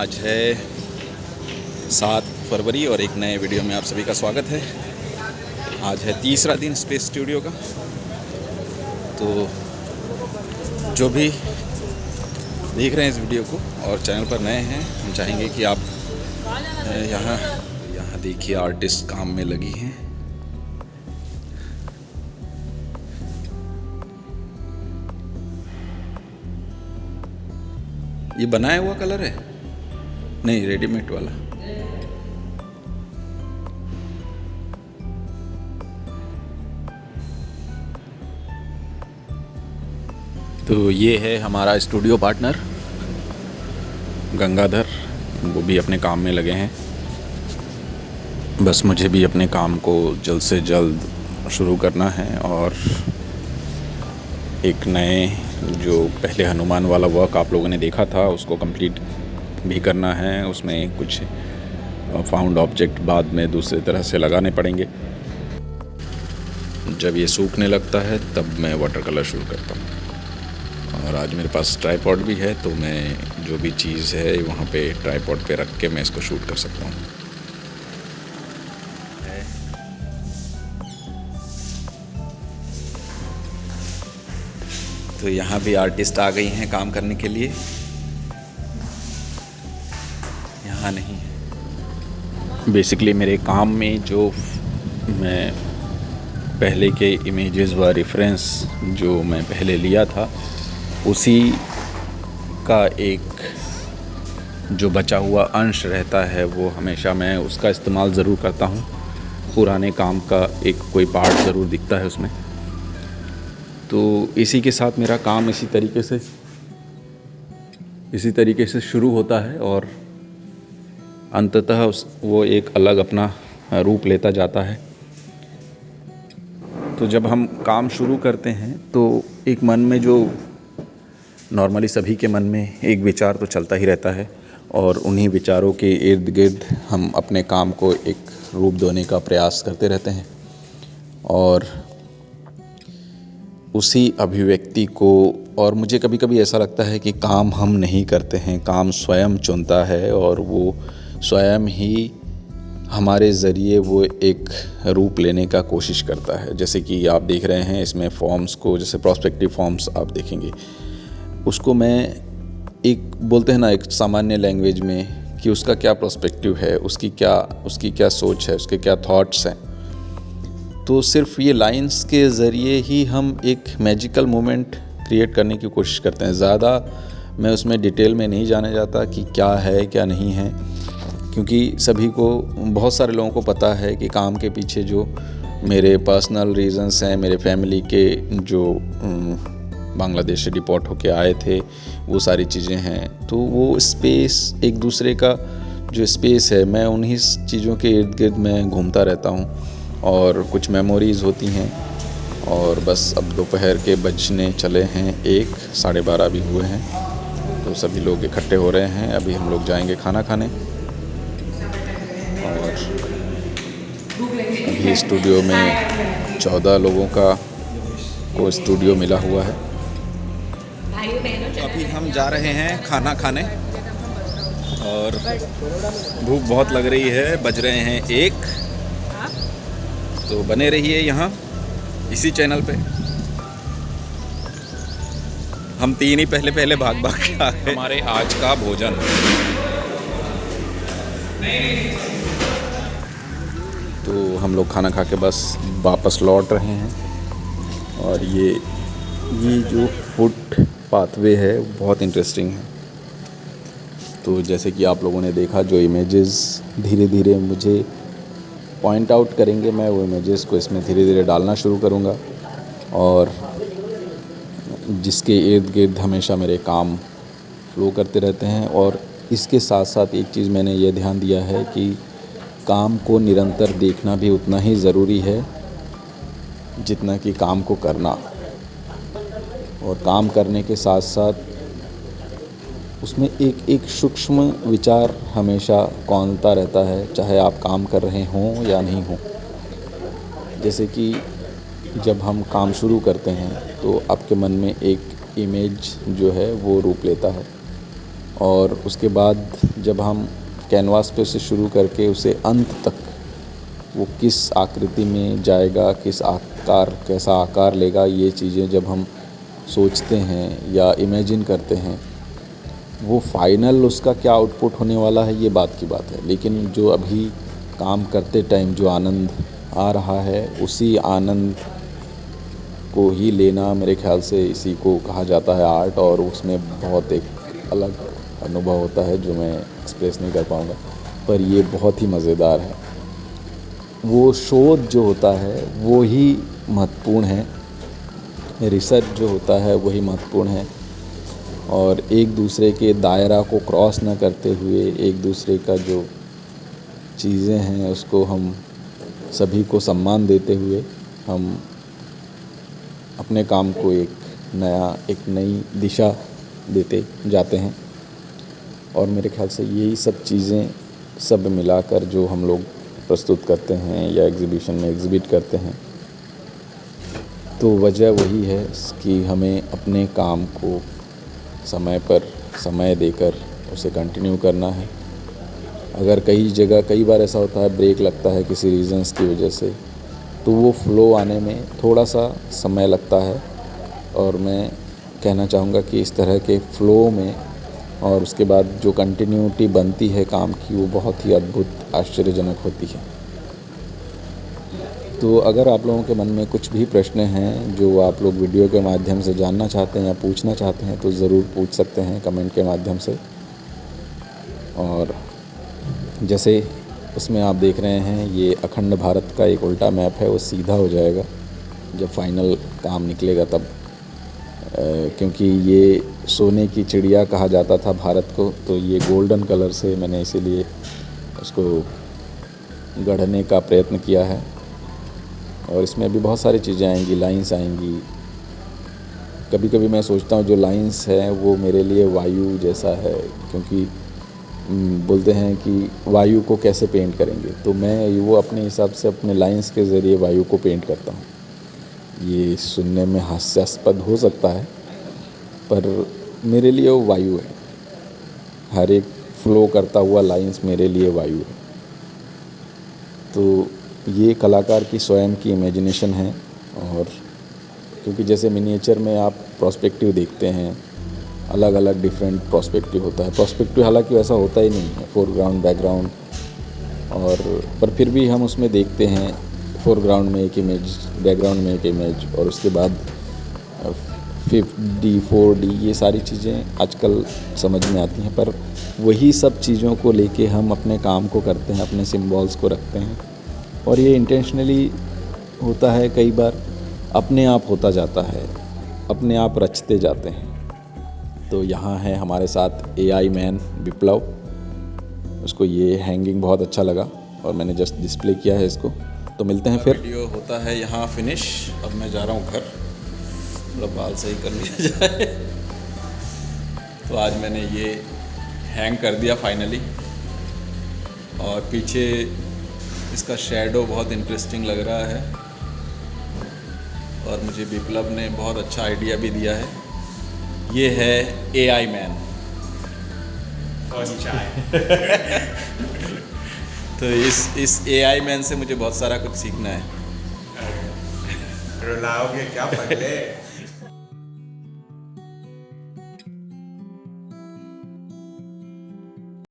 आज है 7 फरवरी और एक नए वीडियो में आप सभी का स्वागत है। आज है तीसरा दिन स्पेस स्टूडियो का। तो जो भी देख रहे हैं इस वीडियो को और चैनल पर नए हैं, हम चाहेंगे कि आप यहाँ देखिए, आर्टिस्ट काम में लगी हैं। ये बनाया हुआ कलर है? नहीं, रेडीमेड वाला। तो ये है हमारा स्टूडियो पार्टनर गंगाधर, वो भी अपने काम में लगे हैं। बस मुझे भी अपने काम को जल्द से जल्द शुरू करना है और एक नए जो पहले हनुमान वाला वर्क आप लोगों ने देखा था उसको कंप्लीट भी करना है। उसमें कुछ फाउंड ऑब्जेक्ट बाद में दूसरी तरह से लगाने पड़ेंगे। जब ये सूखने लगता है तब मैं वाटर कलर शुरू करता हूँ। और आज मेरे पास ट्राइपॉड भी है, तो मैं जो भी चीज़ है वहाँ पे ट्राइपॉड पे रख के मैं इसको शूट कर सकता हूँ। तो यहाँ भी आर्टिस्ट आ गई हैं काम करने के लिए। यहाँ नहीं है। बेसिकली मेरे काम में जो मैं पहले के इमेजेस व रेफरेंस जो मैं पहले लिया था, उसी का एक जो बचा हुआ अंश रहता है वो हमेशा मैं उसका इस्तेमाल ज़रूर करता हूँ। पुराने काम का एक कोई पार्ट ज़रूर दिखता है उसमें। तो इसी के साथ मेरा काम इसी तरीके से शुरू होता है और अंततः वो एक अलग अपना रूप लेता जाता है। तो जब हम काम शुरू करते हैं तो एक मन में, जो नॉर्मली सभी के मन में एक विचार तो चलता ही रहता है, और उन्हीं विचारों के इर्द गिर्द हम अपने काम को एक रूप देने का प्रयास करते रहते हैं। और उसी अभिव्यक्ति को, और मुझे कभी कभी ऐसा लगता है कि काम हम नहीं करते हैं, काम स्वयं चुनता है और वो स्वयं ही हमारे ज़रिए वो एक रूप लेने का कोशिश करता है। जैसे कि आप देख रहे हैं इसमें फॉर्म्स को, जैसे प्रोस्पेक्टिव फॉर्म्स आप देखेंगे, उसको मैं एक बोलते हैं ना एक सामान्य लैंग्वेज में कि उसका क्या प्रोस्पेक्टिव है, उसकी क्या सोच है, उसके क्या थॉट्स हैं। तो सिर्फ ये लाइंस के ज़रिए ही हम एक मैजिकल मोमेंट क्रिएट करने की कोशिश करते हैं। ज़्यादा मैं उसमें डिटेल में नहीं जाने जाता कि क्या है क्या नहीं है, क्योंकि सभी को, बहुत सारे लोगों को पता है कि काम के पीछे जो मेरे पर्सनल रीज़न्स हैं, मेरे फैमिली के जो बांग्लादेश से डिपोर्ट होके आए थे, वो सारी चीज़ें हैं। तो वो स्पेस, एक दूसरे का जो स्पेस है, मैं उन्हीं चीज़ों के इर्द गिर्द मैं घूमता रहता हूँ और कुछ मेमोरीज़ होती हैं। और बस अब दोपहर के बजने चले हैं 1, 12:30 भी हुए हैं। तो सभी लोग इकट्ठे हो रहे हैं। अभी हम लोग जाएंगे खाना खाने। और अभी स्टूडियो में 14 लोगों को स्टूडियो मिला हुआ है। अभी हम जा रहे हैं खाना खाने और भूख बहुत लग रही है। बज रहे हैं 1। तो बने रहिए यहाँ इसी चैनल पे। हम 3 ही पहले भाग के आ गए। हमारे आज का भोजन, तो हम लोग खाना खा के बस वापस लौट रहे हैं। और ये जो फुट पाथवे है बहुत इंटरेस्टिंग है। तो जैसे कि आप लोगों ने देखा, जो इमेजेस धीरे धीरे मुझे पॉइंट आउट करेंगे, मैं वो इमेजेस को इसमें धीरे धीरे डालना शुरू करूँगा। और जिसके इर्द गिर्द हमेशा मेरे काम फ्लो करते रहते हैं। और इसके साथ साथ एक चीज़ मैंने ये ध्यान दिया है कि काम को निरंतर देखना भी उतना ही ज़रूरी है जितना कि काम को करना। और काम करने के साथ साथ उसमें एक सूक्ष्म विचार हमेशा कौंधता रहता है, चाहे आप काम कर रहे हों या नहीं हों। जैसे कि जब हम काम शुरू करते हैं तो आपके मन में एक इमेज जो है वो रूप लेता है। और उसके बाद जब हम कैनवास पे से शुरू करके उसे अंत तक वो किस आकृति में जाएगा, किस आकार, कैसा आकार लेगा, ये चीज़ें जब हम सोचते हैं या इमेजिन करते हैं, वो फाइनल उसका क्या आउटपुट होने वाला है ये बात की बात है। लेकिन जो अभी काम करते टाइम जो आनंद आ रहा है, उसी आनंद को ही लेना मेरे ख्याल से इसी को कहा जाता है आर्ट। और उसमें बहुत एक अलग अनुभव होता है जो मैं एक्सप्रेस नहीं कर पाऊँगा, पर ये बहुत ही मज़ेदार है। वो शोध जो होता है वो ही महत्वपूर्ण है, रिसर्च जो होता है वही महत्वपूर्ण है। और एक दूसरे के दायरा को क्रॉस ना करते हुए एक दूसरे का जो चीज़ें हैं उसको हम सभी को सम्मान देते हुए हम अपने काम को एक नई दिशा देते जाते हैं। और मेरे ख्याल से यही सब चीज़ें सब मिलाकर जो हम लोग प्रस्तुत करते हैं या एग्ज़िबिशन में एग्ज़िबिट करते हैं, तो वजह वही है कि हमें अपने काम को समय पर समय देकर उसे कंटिन्यू करना है। अगर कई बार ऐसा होता है ब्रेक लगता है किसी रीज़न्स की वजह से, तो वो फ़्लो आने में थोड़ा सा समय लगता है। और मैं कहना चाहूँगा कि इस तरह के फ़्लो में और उसके बाद जो कंटिन्यूटी बनती है काम की, वो बहुत ही अद्भुत, आश्चर्यजनक होती है। तो अगर आप लोगों के मन में कुछ भी प्रश्न हैं जो आप लोग वीडियो के माध्यम से जानना चाहते हैं या पूछना चाहते हैं, तो ज़रूर पूछ सकते हैं कमेंट के माध्यम से। और जैसे इसमें आप देख रहे हैं, ये अखंड भारत का एक उल्टा मैप है, वो सीधा हो जाएगा जब फाइनल काम निकलेगा तब। क्योंकि ये सोने की चिड़िया कहा जाता था भारत को, तो ये गोल्डन कलर से मैंने इसीलिए उसको गढ़ने का प्रयत्न किया है। और इसमें भी बहुत सारी चीज़ें आएंगी, लाइंस आएंगी। कभी कभी मैं सोचता हूँ जो लाइंस है वो मेरे लिए वायु जैसा है, क्योंकि बोलते हैं कि वायु को कैसे पेंट करेंगे, तो मैं वो अपने हिसाब से अपने लाइंस के ज़रिए वायु को पेंट करता हूँ। ये सुनने में हास्यास्पद हो सकता है, पर मेरे लिए वो वायु है। हर एक फ्लो करता हुआ लाइंस मेरे लिए वायु है। तो ये कलाकार की स्वयं की इमेजिनेशन है। और क्योंकि जैसे मिनिएचर में आप प्रोस्पेक्टिव देखते हैं, अलग अलग डिफरेंट प्रोस्पेक्टिव होता है। प्रोस्पेक्टिव हालांकि वैसा होता ही नहीं है, फोरग्राउंड, बैकग्राउंड, और पर फिर भी हम उसमें देखते हैं फोरग्राउंड में एक इमेज, बैकग्राउंड में एक इमेज, और उसके बाद 5D 4D ये सारी चीज़ें आजकल समझ में आती हैं। पर वही सब चीज़ों को लेके हम अपने काम को करते हैं, अपने सिम्बॉल्स को रखते हैं, और ये इंटेंशनली होता है। कई बार अपने आप होता जाता है, अपने आप रचते जाते हैं। तो यहाँ है हमारे साथ AI मैन विप्लव। उसको ये हैंगिंग बहुत अच्छा लगा और मैंने जस्ट डिस्प्ले किया है इसको। तो मिलते हैं फिर। वीडियो होता है यहाँ फिनिश। अब मैं जा रहा हूँ घर, थोड़ा बाल सही कर लिया जाए। तो आज मैंने ये हैंग कर दिया फाइनली, और पीछे इसका शैडो बहुत इंटरेस्टिंग लग रहा है, और मुझे विप्लव ने बहुत अच्छा आइडिया भी दिया है। ये है AI मैन। तो इस AI मैन से मुझे बहुत सारा कुछ सीखना है। रुलाओगे क्या पगले?